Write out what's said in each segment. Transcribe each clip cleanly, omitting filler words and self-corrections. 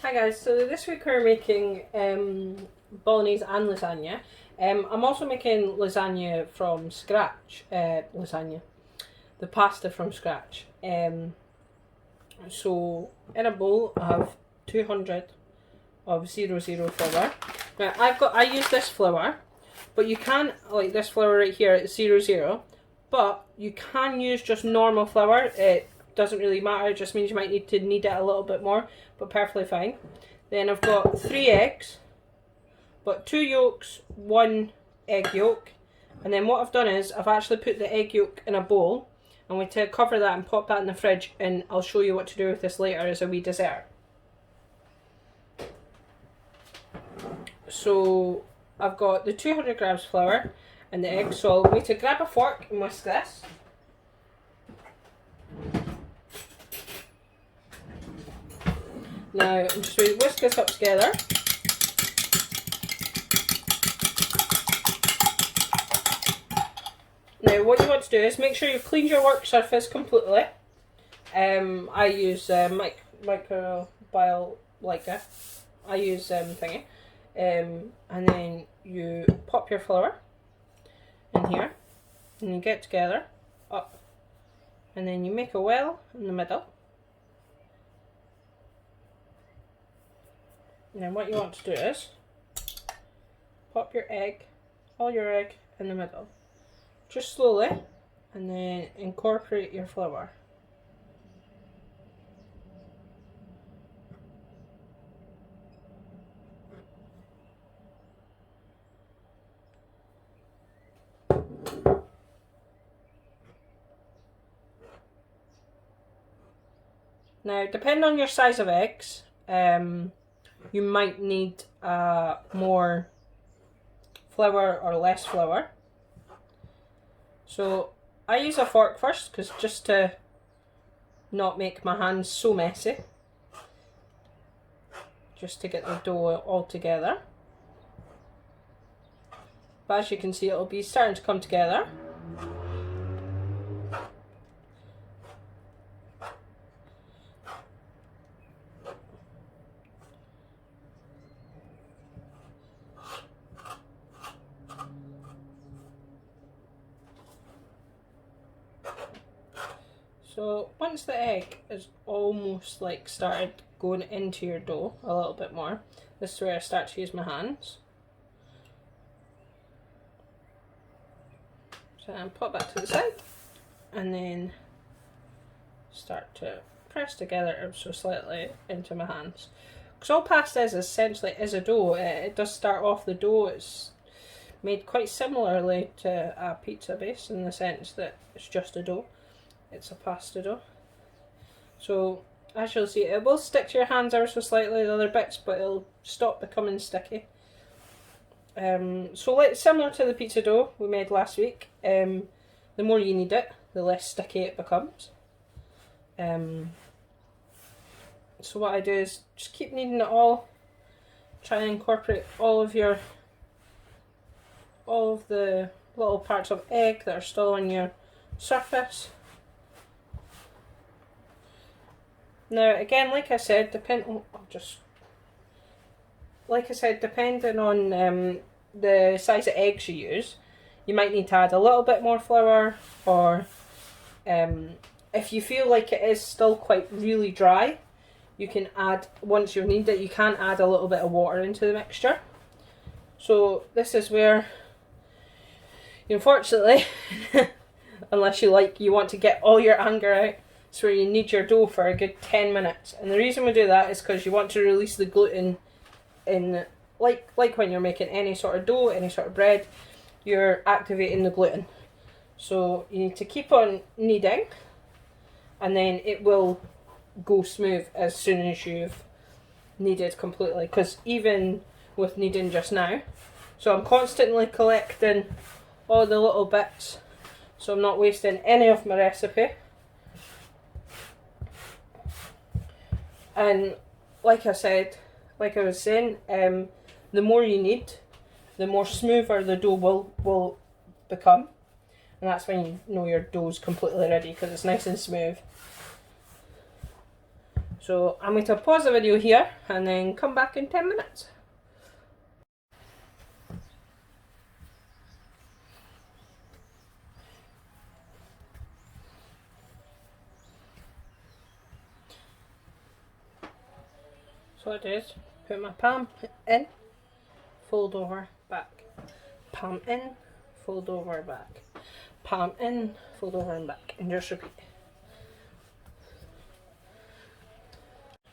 Hi guys, so this week we're making Bolognese and lasagna. I'm also making lasagna from scratch, the pasta from scratch. So in a bowl I have 200 of 00 flour. Now I use this flour, but you can, like this flour right here, it's 00, but you can use just normal flour. It doesn't really matter, it just means you might need to knead it a little bit more, but perfectly fine. Then I've got 3 eggs, but 2 yolks, 1 egg yolk, and then what I've done is I've actually put the egg yolk in a bowl. I'm going to cover that and pop that in the fridge, and I'll show you what to do with this later as a wee dessert. So I've got the 200 grams flour and the eggs, so I'm going to grab a fork and whisk this. Now I'm just going to whisk this up together. Now what you want to do is make sure you've cleaned your work surface completely. I use microbial lighter. I use thingy. And then you pop your flour in here and you get together up, and then you make a well in the middle. And then what you want to do is pop your egg, all your egg in the middle, just slowly, and then incorporate your flour. Now, depending on your size of eggs, you might need more flour or less flour. So I use a fork first, because just to not make my hands so messy, just to get the dough all together. But as you can see, it'll be starting to come together. So once the egg is almost like started going into your dough a little bit more, this is where I start to use my hands. So I pop that to the side and then start to press together ever so slightly into my hands. Because all pasta is essentially a dough. It does start off, the dough is made quite similarly to a pizza base in the sense that it's just a dough. It's a pasta dough. So as you'll see, it will stick to your hands ever so slightly, the other bits, but it'll stop becoming sticky. So like similar to the pizza dough we made last week, the more you knead it, the less sticky it becomes. So what I do is just keep kneading it all, try and incorporate all of the little parts of egg that are still on your surface. Now again, like I said, depending on the size of eggs you use, you might need to add a little bit more flour, or if you feel like it is still quite really dry, you can add, once you've kneaded it, you can add a little bit of water into the mixture. So this is where, unfortunately, unless you want to get all your anger out, it's where you knead your dough for a good 10 minutes. And the reason we do that is because you want to release the gluten in, like when you're making any sort of dough, any sort of bread, you're activating the gluten. So you need to keep on kneading, and then it will go smooth as soon as you've kneaded completely. Because even with kneading just now, so I'm constantly collecting all the little bits, so I'm not wasting any of my recipe. And like I was saying, the more you knead, the more smoother the dough will become, and that's when you know your dough's completely ready, because it's nice and smooth. So I'm going to pause the video here and then come back in 10 minutes. So what I do is put my palm in, fold over, back. Palm in, fold over, back. Palm in, fold over and back, and just repeat.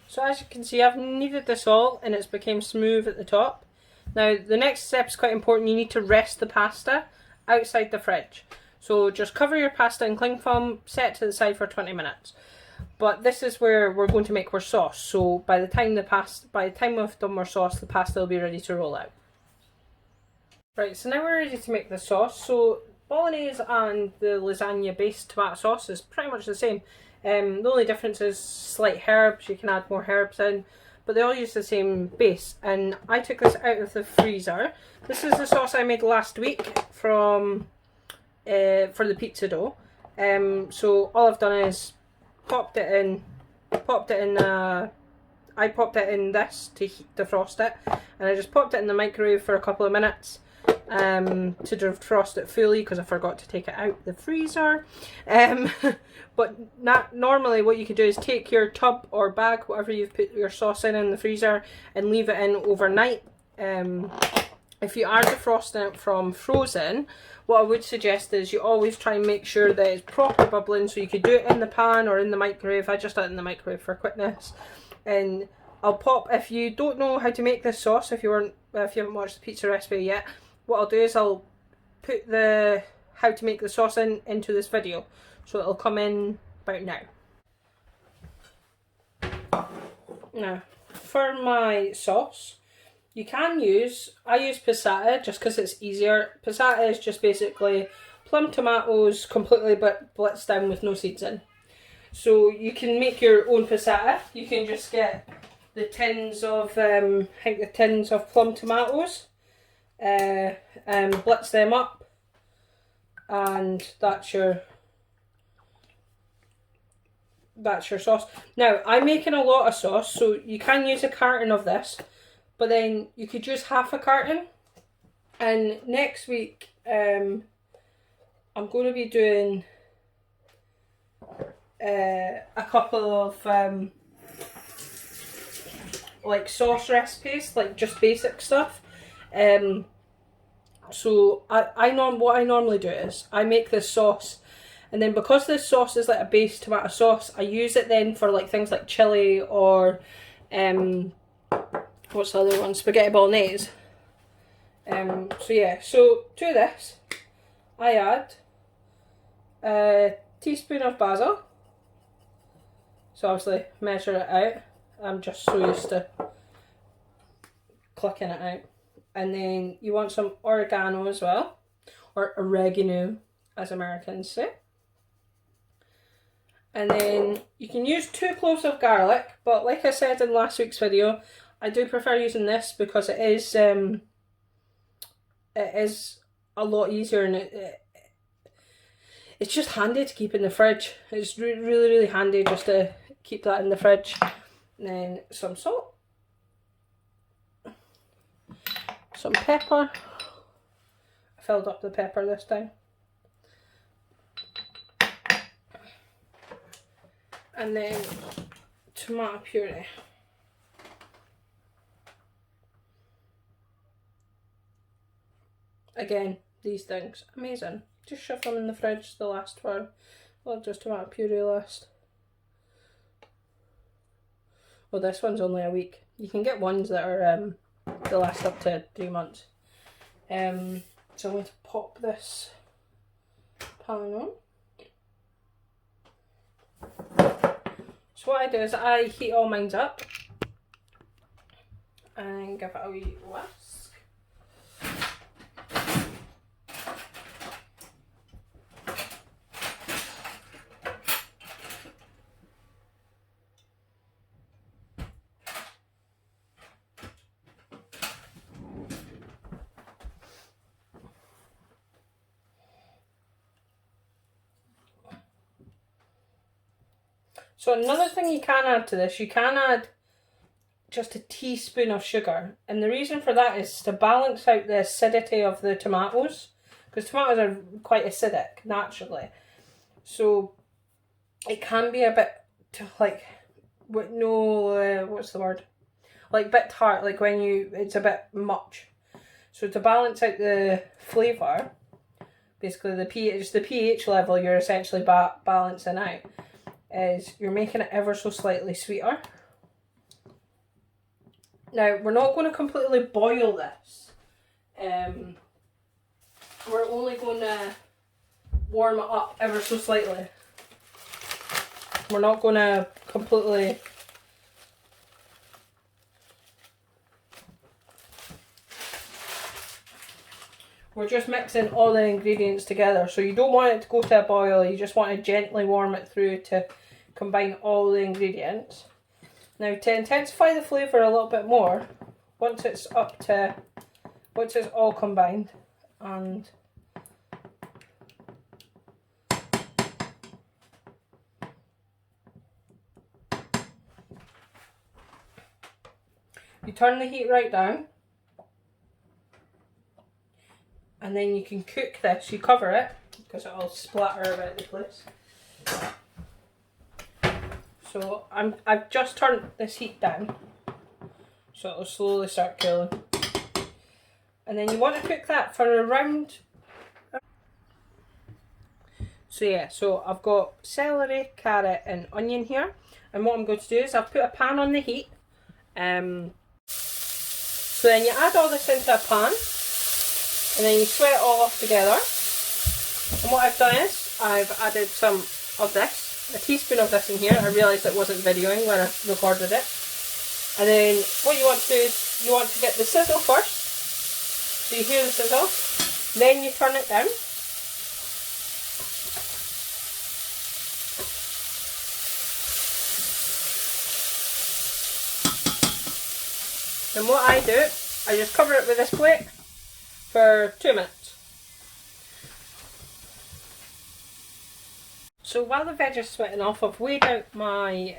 So as you can see, I've kneaded this all and it's become smooth at the top. Now the next step is quite important. You need to rest the pasta outside the fridge. So just cover your pasta in cling film, set it to the side for 20 minutes. But this is where we're going to make our sauce. So by the time we've done our sauce, the pasta will be ready to roll out. Right, so now we're ready to make the sauce. So Bolognese and the lasagna based tomato sauce is pretty much the same. The only difference is slight herbs. You can add more herbs in, but they all use the same base. And I took this out of the freezer. This is the sauce I made last week from for the pizza dough. So all I've done is popped it in this to defrost it, and I just popped it in the microwave for a couple of minutes to defrost it fully because I forgot to take it out the freezer. But normally what you could do is take your tub or bag, whatever you've put your sauce in the freezer, and leave it in overnight. If you are defrosting it from frozen, what I would suggest is you always try and make sure that it's proper bubbling. So you could do it in the pan or in the microwave. I just did it in the microwave for quickness. And I'll pop, if you don't know how to make this sauce, if you haven't watched the pizza recipe yet, what I'll do is I'll put the how to make the sauce into this video. So it'll come in about now. Now, for my sauce, I use passata just because it's easier. Passata is just basically plum tomatoes completely blitzed down with no seeds in. So you can make your own passata. You can just get the tins of plum tomatoes, and blitz them up, and that's your sauce. Now I'm making a lot of sauce, so you can use a carton of this. But then you could use half a carton. And next week, I'm going to be doing a couple of like sauce recipes, like just basic stuff. So what I normally do is I make this sauce, and then because this sauce is like a base tomato sauce, I use it then for like things like chili or what's the other one? Spaghetti bolognese. So yeah, so to this, I add a teaspoon of basil. So obviously measure it out. I'm just so used to clicking it out. And then you want some oregano as well, or oregano as Americans say. And then you can use 2 cloves of garlic, but like I said in last week's video, I do prefer using this because it is a lot easier, and it's just handy to keep in the fridge. It's really handy just to keep that in the fridge. And then some salt, some pepper. I filled up the pepper this time. And then tomato puree. Again, these things, amazing. Just shove them in the fridge, they last for, well, just tomato puree last. Well, this one's only a week. You can get ones that are, they last up to 3 months. So I'm going to pop this pan on. So what I do is I heat all mine up and give it a wee whisk. So another thing you can add to this, you can add just a teaspoon of sugar. And the reason for that is to balance out the acidity of the tomatoes. Because tomatoes are quite acidic, naturally. So it can be a bit, like, what's the word? Like a bit tart, like when it's a bit much. So to balance out the flavour, basically the pH level you're essentially balancing out, is you're making it ever so slightly sweeter. Now, we're not going to completely boil this. We're only going to warm it up ever so slightly. We're not going to completely... We're just mixing all the ingredients together. So you don't want it to go to a boil, you just want to gently warm it through to combine all the ingredients. Now, to intensify the flavour a little bit more, once it's all combined, and you turn the heat right down, and then you can cook this. You cover it because it'll splatter about the place. So I've just turned this heat down, so it'll slowly start cooling. And then you want to cook that for around... So yeah, so I've got celery, carrot and onion here. And what I'm going to do is I've put a pan on the heat. So then you add all this into a pan, and then you sweat it all off together. And what I've done is I've added some of this. A teaspoon of this in here. I realised it wasn't videoing when I recorded it. And then what you want to do is you want to get the sizzle first. So you hear the sizzle. Then you turn it down. And what I do, I just cover it with this plate for 2 minutes. So while the veg is sweating off, I've weighed out my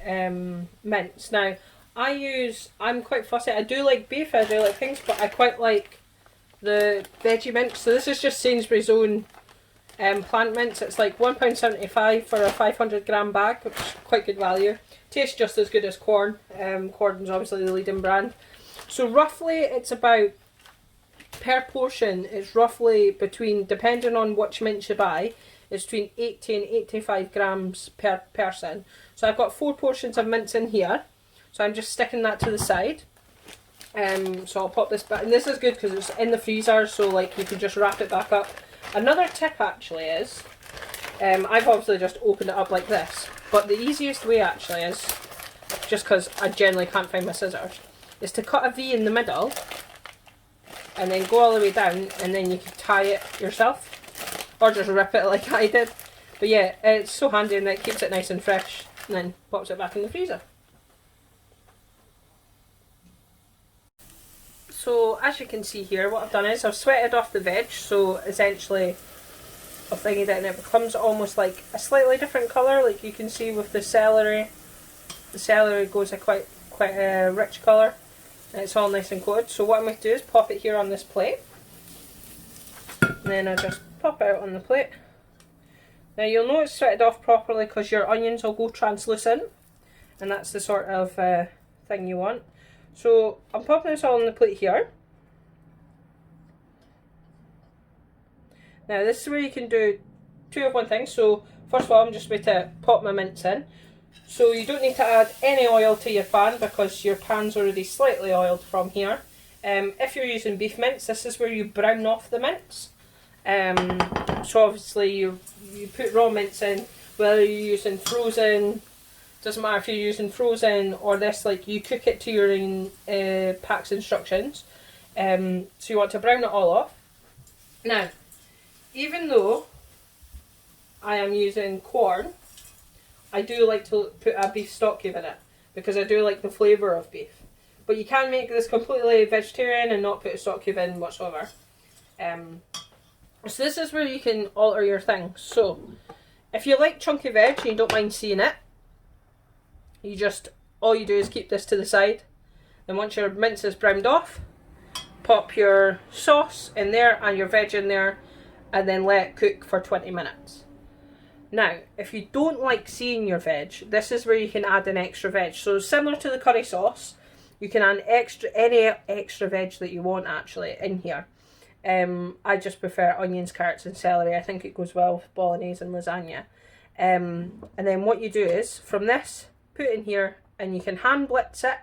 mince. Now, I'm quite fussy. I do like beef, I do like things, but I quite like the veggie mince. So this is just Sainsbury's own plant mince. It's like £1.75 for a 500 gram bag, which is quite good value. Tastes just as good as corn. Corn's obviously the leading brand. So roughly it's about, per portion, it's roughly between, depending on which mince you buy, it's between 80 and 85 grams per person. So I've got 4 portions of mince in here. So I'm just sticking that to the side. So I'll pop this back. And this is good because it's in the freezer, so like you can just wrap it back up. Another tip actually is, I've obviously just opened it up like this. But the easiest way actually is, just because I generally can't find my scissors, is to cut a V in the middle. And then go all the way down, and then you can tie it yourself. Or just rip it like I did. But yeah, it's so handy and it keeps it nice and fresh. And then pops it back in the freezer. So as you can see here, what I've done is I've sweated off the veg. So essentially I've thingied it and it becomes almost like a slightly different colour. Like you can see with the celery. The celery goes a quite a rich colour. And it's all nice and coated. So what I'm going to do is pop it here on this plate. And then I just pop it out on the plate. Now you'll know it's sweated off properly because your onions will go translucent, and that's the sort of thing you want. So I'm popping this all on the plate here. Now this is where you can do 2 of one thing. So first of all, I'm just going to pop my mince in. So you don't need to add any oil to your pan because your pan's already slightly oiled from here. If you're using beef mince, this is where you brown off the mince. So obviously you put raw mince in, whether you're using frozen, doesn't matter if you're using frozen or this, like you cook it to your pack's instructions. So you want to brown it all off. Now, even though I am using corn, I do like to put a beef stock cube in it because I do like the flavour of beef. But you can make this completely vegetarian and not put a stock cube in whatsoever. So this is where you can alter your things. So if you like chunky veg and you don't mind seeing it, all you do is keep this to the side. Then once your mince is browned off, pop your sauce in there and your veg in there, and then let it cook for 20 minutes. Now, if you don't like seeing your veg, this is where you can add an extra veg. So similar to the curry sauce, you can add any extra veg that you want actually in here. I just prefer onions, carrots and celery. I think it goes well with bolognese and lasagna. And then what you do is, from this, put in here, and you can hand blitz it,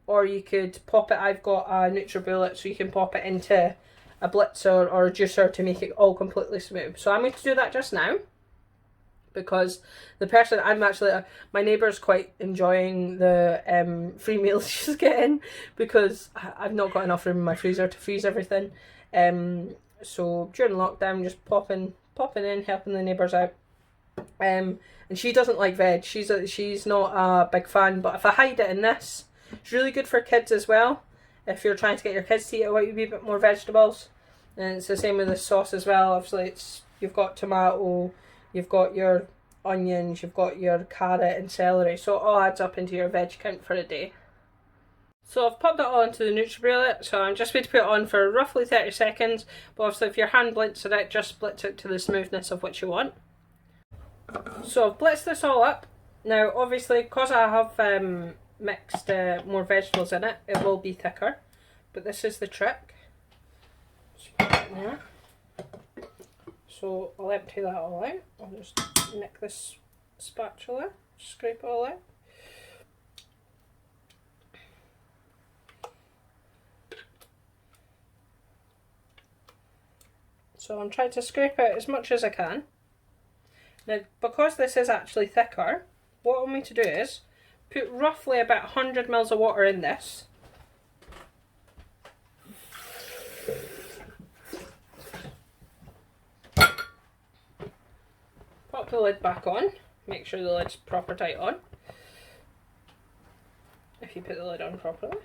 or you could pop it. I've got a NutriBullet, so you can pop it into a blitzer or a juicer to make it all completely smooth. So I'm going to do that just now, because the person my neighbour's quite enjoying the free meals she's getting, because I've not got enough room in my freezer to freeze everything. So during lockdown, just popping in, helping the neighbours out. And she doesn't like veg. She's not a big fan, but if I hide it in this, it's really good for kids as well. If you're trying to get your kids to eat a wee bit more vegetables. And it's the same with the sauce as well. Obviously, you've got tomato, you've got your onions, you've got your carrot and celery, so it all adds up into your veg count for a day. So I've popped it all into the NutriBullet, so I'm just going to put it on for roughly 30 seconds, but obviously if you're hand blitzing it, just split it to the smoothness of what you want. So I've blitzed this all up. Now obviously, because I have mixed more vegetables in it, it will be thicker, but this is the trick. Just put it in there. So I'll empty that all out. I'll just nick this spatula, scrape it all out. So I'm trying to scrape out as much as I can. Now, because this is actually thicker, what I'm going to do is put roughly about 100 ml of water in this. Pop the lid back on. Make sure the lid's proper tight on. If you put the lid on properly.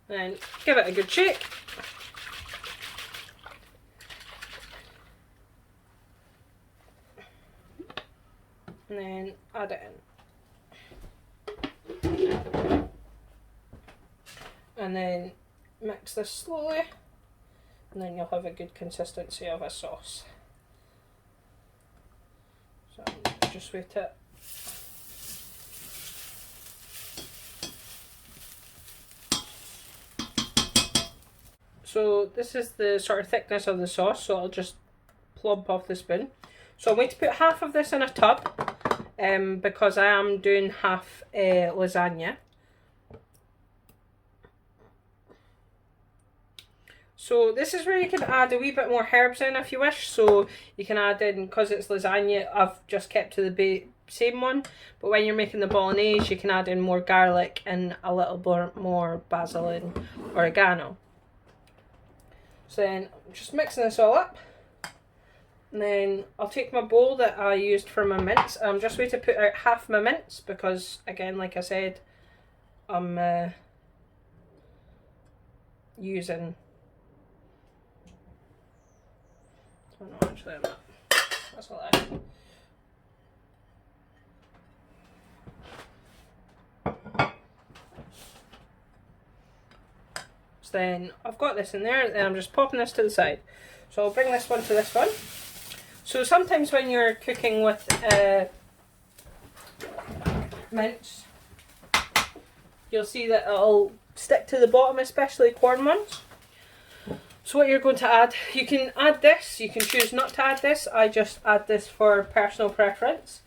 Then give it a good shake. And then add it in. And then mix this slowly, and then you'll have a good consistency of a sauce. So just wait it. So this is the sort of thickness of the sauce, so I'll just plump off the spoon. So I'm going to put half of this in a tub, because I am doing half lasagna. So this is where you can add a wee bit more herbs in if you wish. So you can add in, because it's lasagna, I've just kept to the same one. But when you're making the bolognese, you can add in more garlic and a little bit more basil and oregano. So then I'm just mixing this all up. And then I'll take my bowl that I used for my mince. I'm just going to put out half my mince because, again, like I said, I'm using... Oh no, actually I'm not. That's a lie. So then I've got this in there, and I'm just popping this to the side. So I'll bring this one to this one. So sometimes when you're cooking with mince, you'll see that it'll stick to the bottom, especially corn ones. So what you're going to add, you can add this, you can choose not to add this. I just add this for personal preference.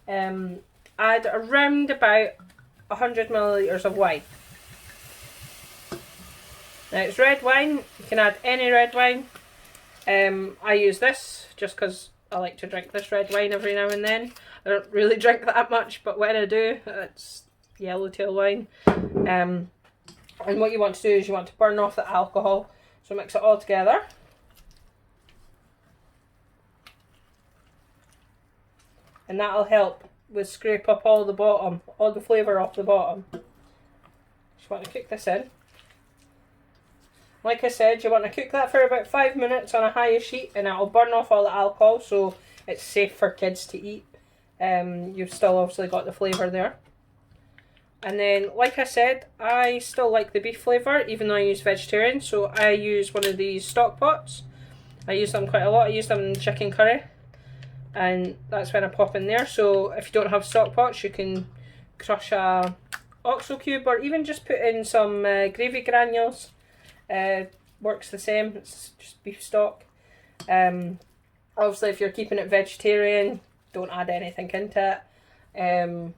Add around about 100 millilitres of wine. Now it's red wine, you can add any red wine. I use this just because I like to drink this red wine every now and then. I don't really drink that much, but when I do, it's yellowtail wine. And what you want to do is you want to burn off the alcohol. So mix it all together. And that'll help with scrape up all the bottom, all the flavour off the bottom. Just want to cook this in. Like I said, you want to cook that for about 5 minutes on a high heat, and it'll burn off all the alcohol, so it's safe for kids to eat. you've still obviously got the flavour there. And then, like I said, I still like the beef flavour, even though I use vegetarian. So I use one of these stock pots. I use them quite a lot. I use them in chicken curry. And that's when I pop in there. So if you don't have stock pots, you can crush a oxo cube, or even just put in some gravy granules. Works the same. It's just beef stock. Obviously, if you're keeping it vegetarian, don't add anything into it.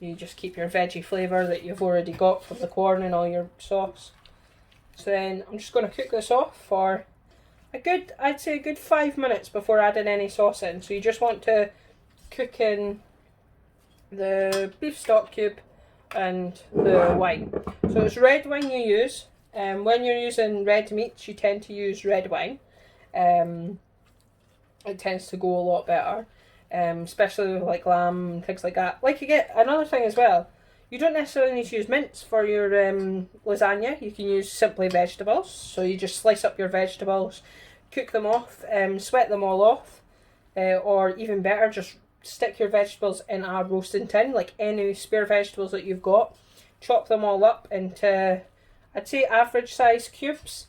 You just keep your veggie flavour that you've already got from the corn and all your sauce. So then I'm just going to cook this off for I'd say a good 5 minutes before adding any sauce in. So you just want to cook in the beef stock cube and the wine. So it's red wine you use. When you're using red meats, you tend to use red wine. It tends to go a lot better. Especially with like lamb and things like that. Like, you get another thing as well, you don't necessarily need to use mince for your lasagna. You can use simply vegetables. So you just slice up your vegetables, cook them off, sweat them all off, or even better, just stick your vegetables in a roasting tin, like any spare vegetables that you've got, chop them all up into, I'd say, average size cubes.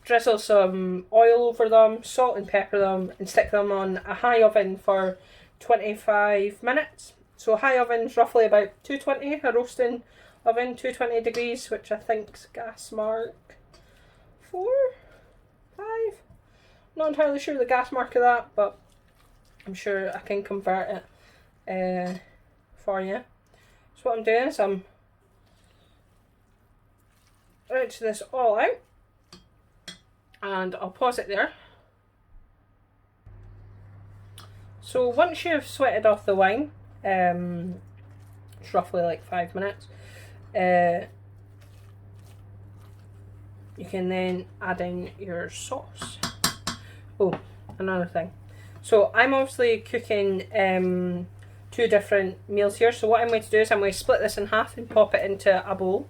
Drizzle some oil over them, salt and pepper them, and stick them on a high oven for 25 minutes. So high oven's roughly about 220, a roasting oven, 220 degrees, which I think's gas mark 4, 5. Not entirely sure the gas mark of that, but I'm sure I can convert it for you. So what I'm doing is I'm rinsing this all out. And I'll pause it there. So once you've sweated off the wine, it's roughly like 5 minutes, you can then add in your sauce. Oh, another thing. So I'm obviously cooking 2 different meals here. So what I'm going to do is I'm going to split this in half and pop it into a bowl.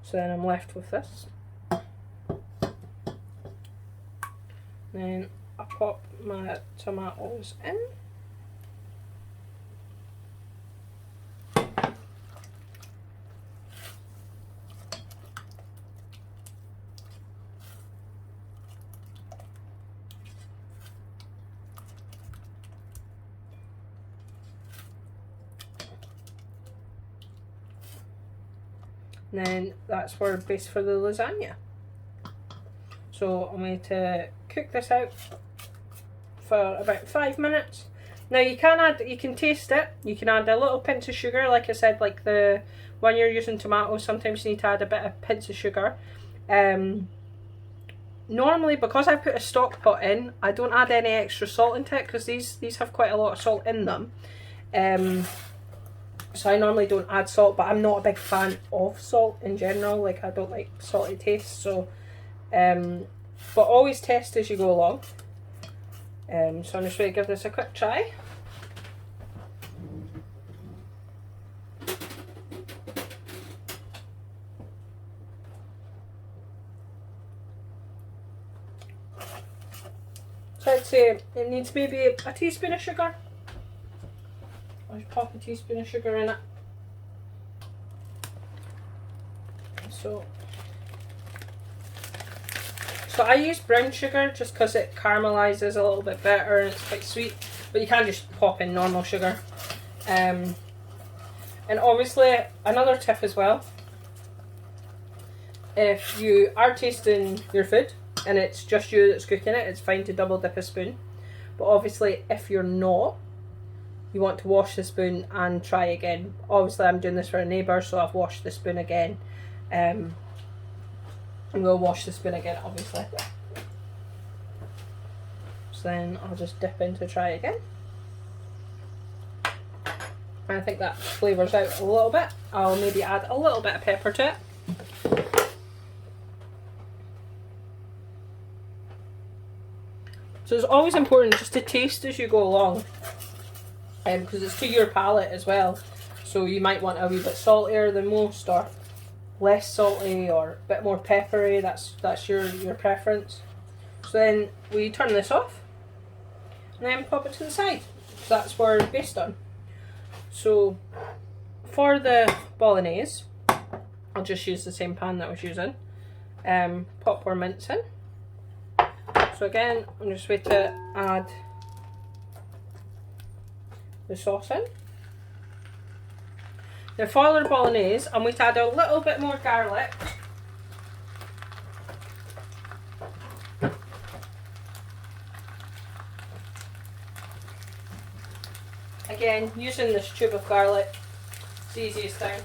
So then I'm left with this. Then I pop my tomatoes in. And then that's our base for the lasagna. So I'm going to cook this out for about 5 minutes. Now you can taste it. You can add a little pinch of sugar, like I said, like when you're using tomatoes, sometimes you need to add a bit of pinch of sugar. Normally, because I put a stock pot in, I don't add any extra salt into it, because these have quite a lot of salt in them. So I normally don't add salt, but I'm not a big fan of salt in general. Like, I don't like salty taste. So, but always test as you go along. So I'm just going to give this a quick try. So I'd say it needs maybe a teaspoon of sugar. I'll just pop a teaspoon of sugar in it. So I use brown sugar just because it caramelizes a little bit better and it's quite sweet, but you can just pop in normal sugar. And obviously, another tip as well, if you are tasting your food and it's just you that's cooking it, it's fine to double dip a spoon. But obviously, if you're not, you want to wash the spoon and try again. Obviously, I'm doing this for a neighbour, so I've washed the spoon again. And we'll wash the spoon again, obviously. So then I'll just dip in to try again. And I think that flavours out a little bit. I'll maybe add a little bit of pepper to it. So it's always important just to taste as you go along, because it's to your palate as well. So you might want a wee bit saltier than most, or less salty or a bit more peppery. That's your preference. So then we turn this off and then pop it to the side. That's what we're based on. So for the bolognese, I'll just use the same pan that I was using. Pop our mince in. So again, I'm just going to add the sauce in. Now for our bolognese, I'm going to add a little bit more garlic. Again, using this tube of garlic, it's the easiest thing.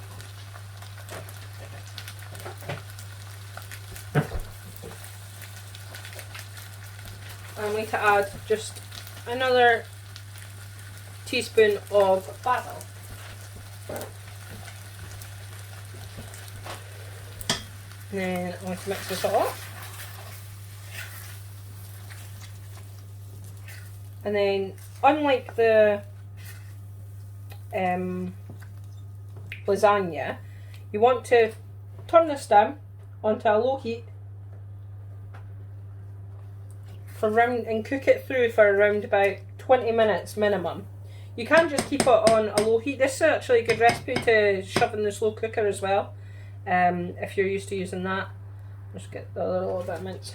I'm going to add just another teaspoon of basil. And then I'm going to mix this all up. And then, unlike the lasagna, you want to turn this down onto a low heat for around and cook it through for around about 20 minutes minimum. You can just keep it on a low heat. This is actually a good recipe to shove in the slow cooker as well, if you're used to using that. Just get a little bit of mince.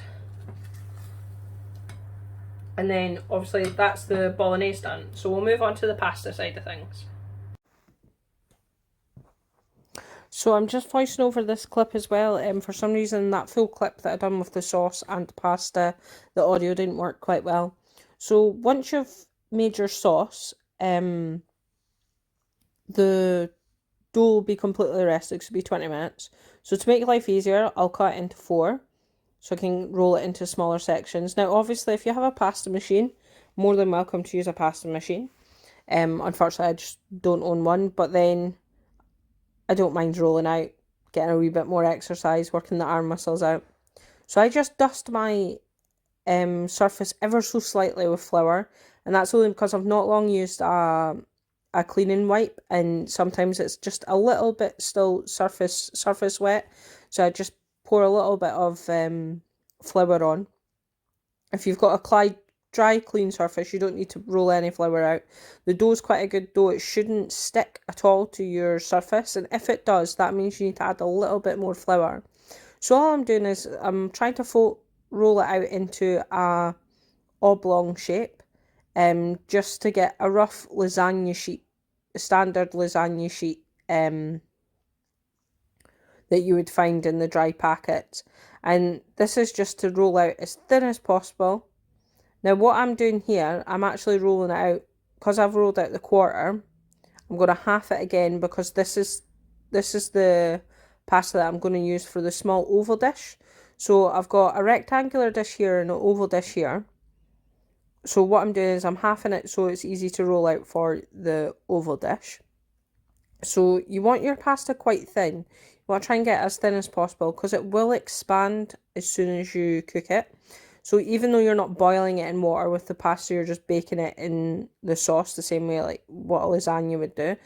And then obviously that's the bolognese done. So we'll move on to the pasta side of things. So I'm just voicing over this clip as well. For some reason that full clip that I done with the sauce and the pasta, the audio didn't work quite well. So once you've made your sauce, the dough will be completely rested, so it'll be 20 minutes. So to make life easier, I'll cut it into 4. So I can roll it into smaller sections. Now obviously if you have a pasta machine, more than welcome to use a pasta machine. Unfortunately I just don't own one, but then I don't mind rolling out, getting a wee bit more exercise, working the arm muscles out. So I just dust my surface ever so slightly with flour, and that's only because I've not long used a cleaning wipe, and sometimes it's just a little bit still surface wet. So I just pour a little bit of flour on. If you've got a dry clean surface, you don't need to roll any flour out. The dough is quite a good dough. It shouldn't stick at all to your surface, and if it does, that means you need to add a little bit more flour. So all I'm doing is I'm trying to roll it out into a oblong shape, just to get a rough lasagna sheet, a standard lasagna sheet that you would find in the dry packets. And this is just to roll out as thin as possible. Now what I'm doing here, I'm actually rolling it out, because I've rolled out the quarter, I'm going to half it again, because this is the pasta that I'm going to use for the small oval dish. So I've got a rectangular dish here and an oval dish here. So what I'm doing is I'm halving it so it's easy to roll out for the oval dish. So you want your pasta quite thin. You want to try and get it as thin as possible, because it will expand as soon as you cook it. So even though you're not boiling it in water with the pasta, you're just baking it in the sauce the same way like what a lasagna would do.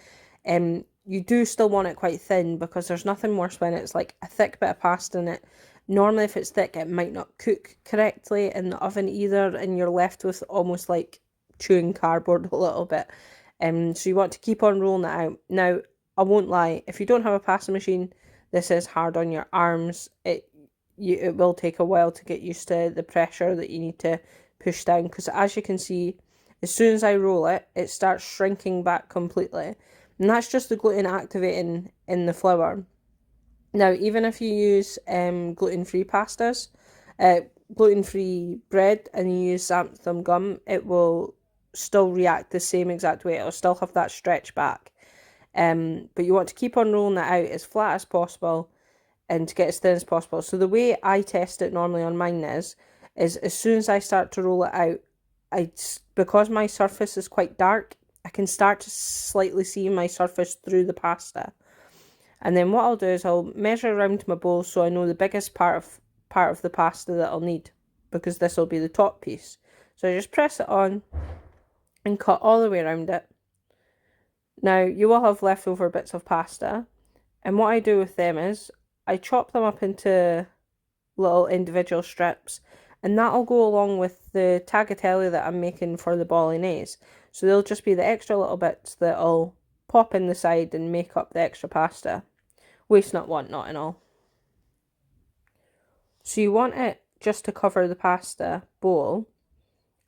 You do still want it quite thin, because there's nothing worse when it's like a thick bit of pasta in it. Normally if it's thick, it might not cook correctly in the oven either, and you're left with almost like chewing cardboard a little bit. So you want to keep on rolling it out. Now, I won't lie, if you don't have a pasta machine, this is hard on your arms. It will take a while to get used to the pressure that you need to push down, because as you can see, as soon as I roll it, it starts shrinking back completely. And that's just the gluten activating in the flour. Now, even if you use gluten-free pastas, gluten-free bread, and you use xanthan gum, it will still react the same exact way. It'll still have that stretch back. But you want to keep on rolling it out as flat as possible and to get as thin as possible. So the way I test it normally on mine is as soon as I start to roll it out, because my surface is quite dark, I can start to slightly see my surface through the pasta. And then what I'll do is I'll measure around my bowl so I know the biggest part of the pasta that I'll need, because this will be the top piece. So I just press it on and cut all the way around it. Now you will have leftover bits of pasta, and what I do with them is I chop them up into little individual strips, and that'll go along with the tagliatelle that I'm making for the bolognese. So they'll just be the extra little bits that'll pop in the side and make up the extra pasta. Waste not, want not, and all. So you want it just to cover the pasta bowl,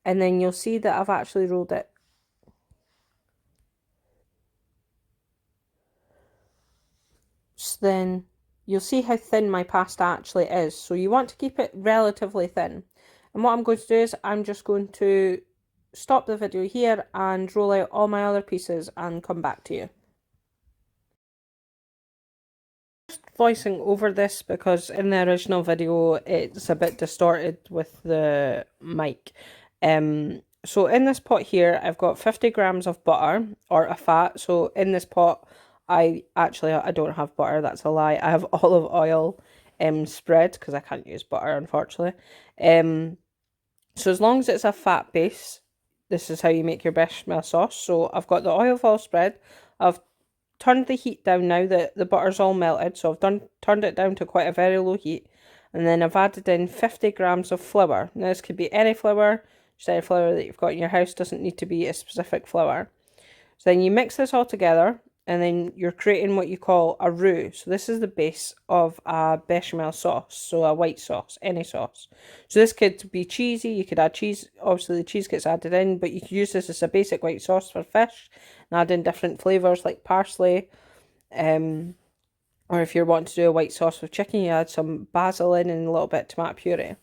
and then you'll see that I've actually rolled it. So then you'll see how thin my pasta actually is. So you want to keep it relatively thin. And what I'm going to do is I'm just going to stop the video here and roll out all my other pieces and come back to you. Just voicing over this because in the original video it's a bit distorted with the mic. So in this pot here I've got 50 grams of butter, or a fat. So in this pot I don't have butter, that's a lie. I have olive oil spread because I can't use butter, unfortunately. So as long as it's a fat base, this is how you make your bechamel sauce. So I've got the olive oil spread. I've turned the heat down now that the butter's all melted. So I've turned it down to quite a very low heat. And then I've added in 50 grams of flour. Now this could be any flour, just any flour that you've got in your house. Doesn't need to be a specific flour. So then you mix this all together, and then you're creating what you call a roux. So this is the base of a bechamel sauce, so a white sauce, any sauce. So this could be cheesy, you could add cheese, obviously the cheese gets added in, but you could use this as a basic white sauce for fish, and add in different flavours like parsley, or if you're wanting to do a white sauce with chicken, you add some basil in and a little bit of tomato puree.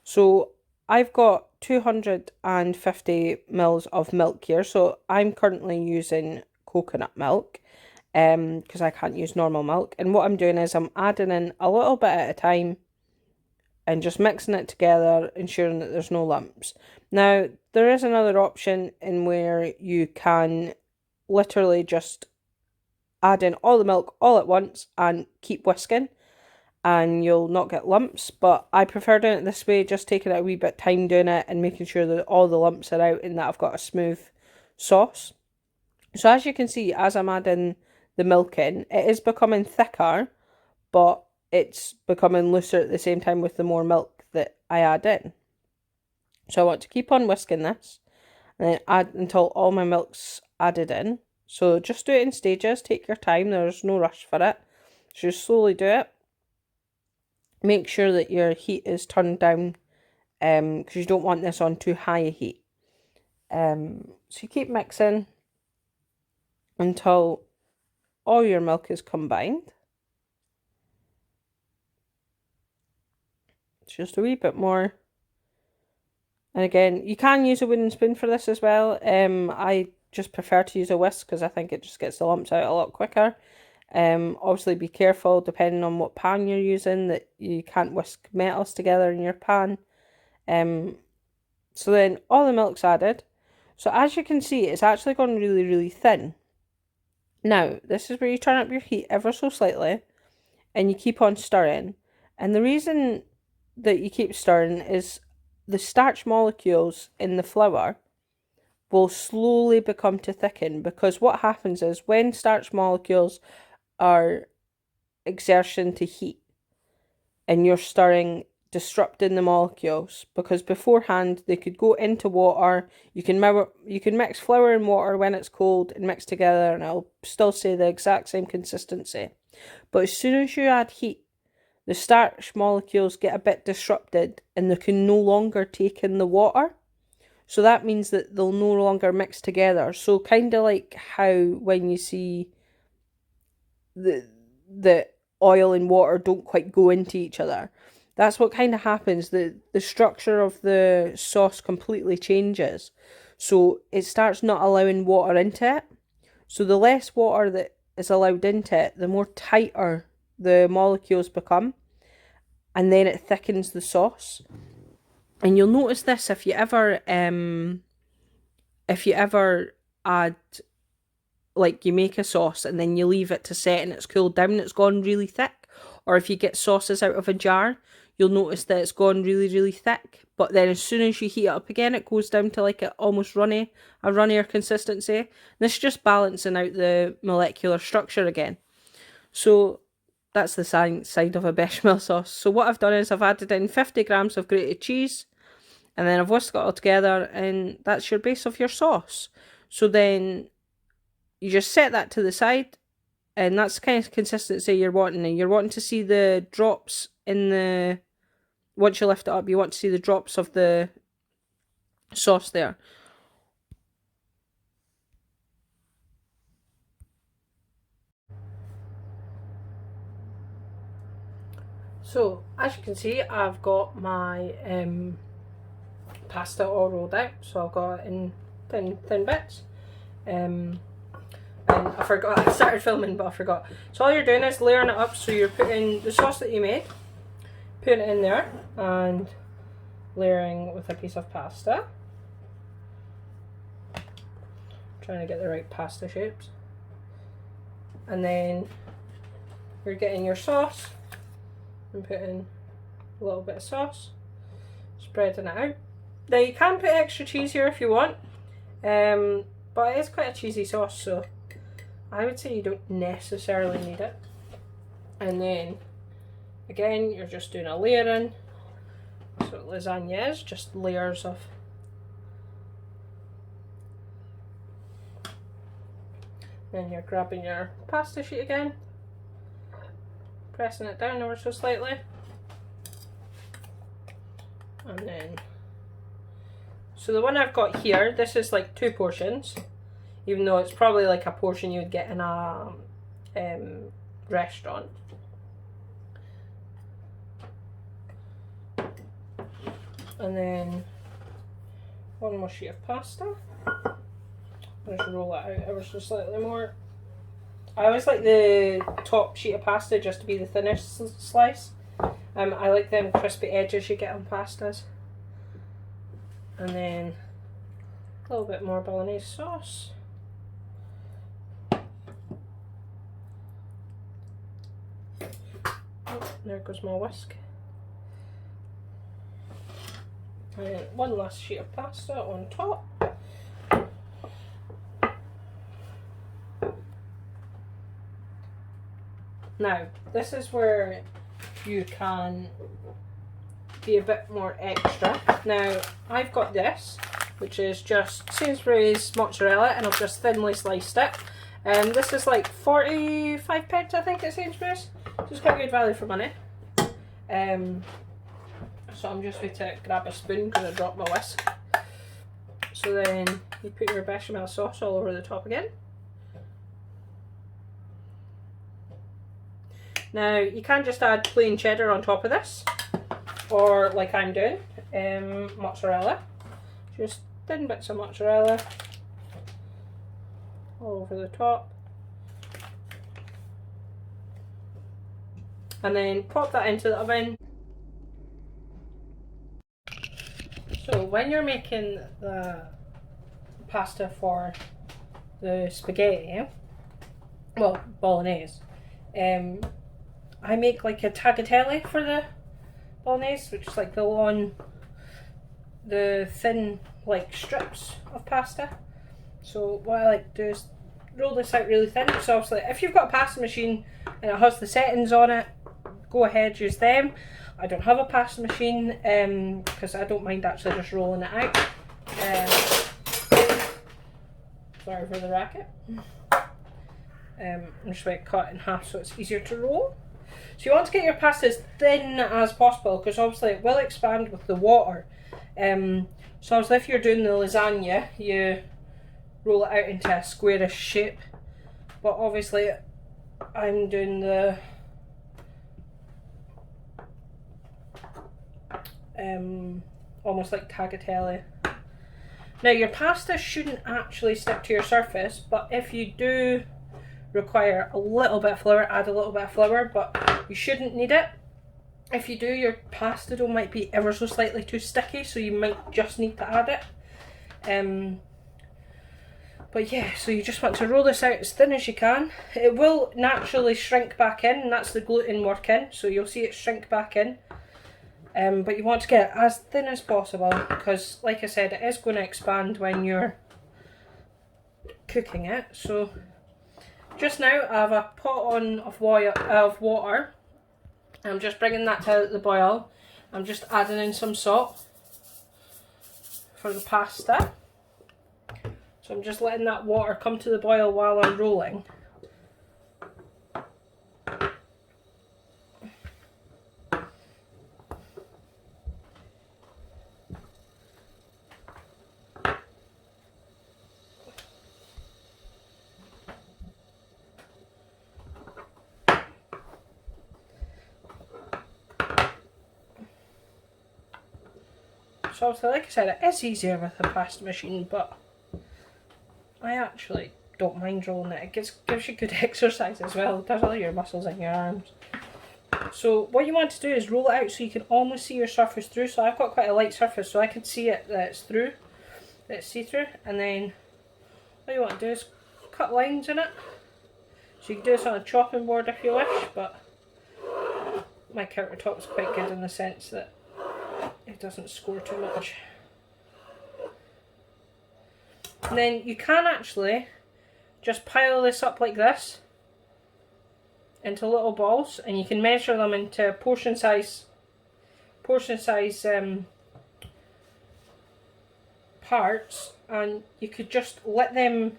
So I've got 250 mils of milk here, so I'm currently using coconut milk because I can't use normal milk. And what I'm doing is I'm adding in a little bit at a time and just mixing it together, ensuring that there's no lumps. Now there is another option in where you can literally just add in all the milk all at once and keep whisking, and you'll not get lumps, but I prefer doing it this way, just taking a wee bit of time doing it and making sure that all the lumps are out and that I've got a smooth sauce. So as you can see, as I'm adding the milk in, it is becoming thicker, but it's becoming looser at the same time with the more milk that I add in. So I want to keep on whisking this and then add until all my milk's added in. So just do it in stages, take your time, there's no rush for it. So just slowly do it. Make sure that your heat is turned down because you don't want this on too high a heat. So you keep mixing until all your milk is combined. Just a wee bit more. And again, you can use a wooden spoon for this as well. I just prefer to use a whisk because I think it just gets the lumps out a lot quicker. Obviously be careful depending on what pan you're using that you can't whisk metals together in your pan. So then all the milk's added. So as you can see, it's actually gone really, really thin. Now, this is where you turn up your heat ever so slightly and you keep on stirring. And the reason that you keep stirring is the starch molecules in the flour will slowly become to thicken, because what happens is when starch molecules are exertion to heat and you're stirring, disrupting the molecules, because beforehand they could go into water. You can mix flour and water when it's cold and mix together and it'll still stay the exact same consistency. But as soon as you add heat, the starch molecules get a bit disrupted and they can no longer take in the water. So that means that they'll no longer mix together. So kind of like how when you see the oil and water don't quite go into each other. That's what kind of happens. The structure of the sauce completely changes. So it starts not allowing water into it. So the less water that is allowed into it, the more tighter the molecules become. And then it thickens the sauce. And you'll notice this if you ever add, like you make a sauce and then you leave it to set and it's cooled down and it's gone really thick. Or if you get sauces out of a jar, you'll notice that it's gone really, really thick. But then as soon as you heat it up again, it goes down to like a runnier consistency. This is just balancing out the molecular structure again. So that's the side of a bechamel sauce. So what I've done is I've added in 50 grams of grated cheese, and then I've whisked it all together, and that's your base of your sauce. So then you just set that to the side, and that's the kind of consistency you're wanting. And you're wanting to see the drops in the, once you lift it up, you want to see the drops of the sauce there. So as you can see, I've got my pasta all rolled out. So I've got it in thin bits. And I forgot, I started filming but I forgot. So all you're doing is layering it up. So you're putting the sauce that you made, putting it in there, and layering with a piece of pasta. Trying to get the right pasta shapes. And then you're getting your sauce and putting a little bit of sauce, spreading it out. Now you can put extra cheese here if you want, but it is quite a cheesy sauce, so I would say you don't necessarily need it. And then again, you're just doing a layering. So lasagna is just layers of. Then you're grabbing your pasta sheet again, pressing it down ever so slightly, and then, so the one I've got here, this is like 2 portions, even though it's probably like a portion you would get in a restaurant. And then 1 more sheet of pasta. Just roll it out ever so slightly more. I always like the top sheet of pasta just to be the thinnest slice. I like them crispy edges you get on pastas. And then a little bit more Bolognese sauce. Oh, there goes my whisk. And then 1 last sheet of pasta on top. Now, this is where you can be a bit more extra. Now, I've got this, which is just Sainsbury's mozzarella, and I've just thinly sliced it. This is like 45 pence, I think, at Sainsbury's. So it's quite good value for money. So I'm just going to grab a spoon because I dropped my whisk. So then you put your bechamel sauce all over the top again. Now you can just add plain cheddar on top of this, or like I'm doing, mozzarella. Just thin bits of mozzarella all over the top. And then pop that into the oven. So when you're making the pasta for the spaghetti, well, bolognese, I make like a tagliatelle for the bolognese, which is like the thin like strips of pasta. So what I like to do is roll this out really thin. So obviously if you've got a pasta machine and it has the settings on it, go ahead, use them. I don't have a pasta machine because I don't mind actually just rolling it out. Sorry for the racket. I'm just going to cut it in half so it's easier to roll. So you want to get your pasta as thin as possible because obviously it will expand with the water. So obviously if you're doing the lasagna, you roll it out into a squarish shape. But obviously I'm doing the almost like tagliatelle. Now your pasta shouldn't actually stick to your surface, but if you do require a little bit of flour, add a little bit of flour, but you shouldn't need it. If you do, your pasta dough might be ever so slightly too sticky, so you might just need to add it. But yeah, so you just want to roll this out as thin as you can. It will naturally shrink back in, and that's the gluten working, so you'll see it shrink back in. But you want to get it as thin as possible because, like I said, it is going to expand when you're cooking it. So just now I have a pot on of water. I'm just bringing that to the boil. I'm just adding in some salt for the pasta. So I'm just letting that water come to the boil while I'm rolling. So obviously, like I said, it is easier with a pasta machine, but I actually don't mind rolling it. It gives you good exercise as well. It does all your muscles in your arms. So what you want to do is roll it out so you can almost see your surface through. So I've got quite a light surface, so I can see it that it's through, that it's see-through. And then what you want to do is cut lines in it. So you can do this on a chopping board if you wish, but my countertop is quite good in the sense that it doesn't score too much. And then you can actually just pile this up like this into little balls, and you can measure them into portion size parts, and you could just let them,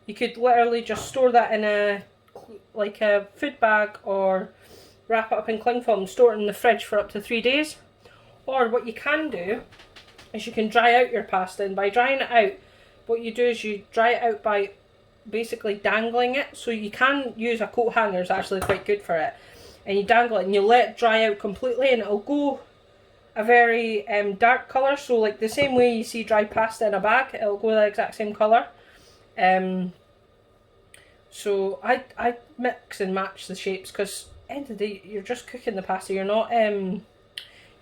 you could literally just store that in a food bag or wrap it up in cling film, store it in the fridge for up to 3 days. Or what you can do is you can dry out your pasta, and by drying it out, what you do is you dry it out by basically dangling it. So you can use a coat hanger, it's actually quite good for it. And you dangle it and you let it dry out completely, and it'll go a very dark colour. So like the same way you see dry pasta in a bag, it'll go the exact same colour. So I mix and match the shapes, because at the end of the day you're just cooking the pasta. You're not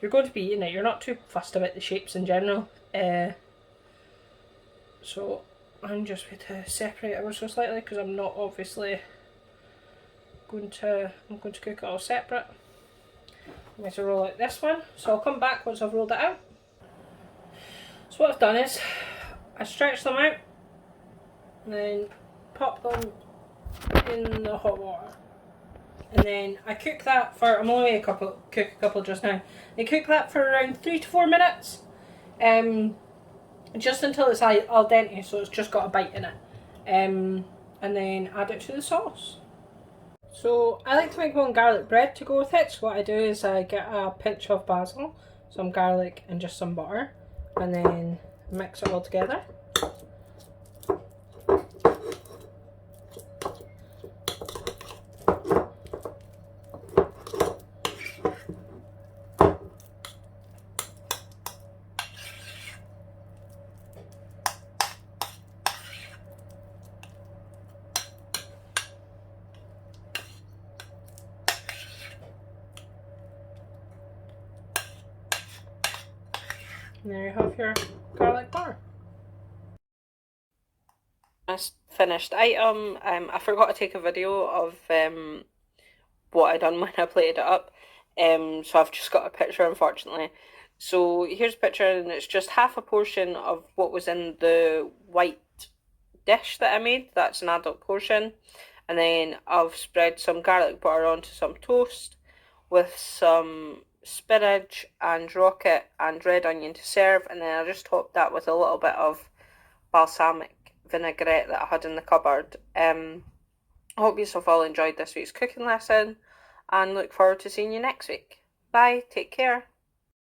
you're going to be eating it. You're not too fussed about the shapes in general. So I'm just going to separate it ever so slightly, because I'm not obviously going to, I'm going to cook it all separate. I'm going to roll out this one, so I'll come back once I've rolled it out. So what I've done is I stretch them out and then pop them in the hot water, and then I cook that for, I'm only cook a couple just now. I cook that for around 3 to 4 minutes, just until it's al dente, so it's just got a bite in it, and then add it to the sauce. So I like to make my own garlic bread to go with it. So what I do is I get a pinch of basil, some garlic and just some butter, and then mix it all together. And there you have your garlic bar. Finished item. I forgot to take a video of what I done when I plated it up. So I've just got a picture, unfortunately. So here's a picture, and it's just half a portion of what was in the white dish that I made. That's an adult portion. And then I've spread some garlic butter onto some toast with some spinach and rocket and red onion to serve, and then I just topped that with a little bit of balsamic vinaigrette that I had in the cupboard. I hope you all enjoyed this week's cooking lesson, and look forward to seeing you next week. Bye, take care.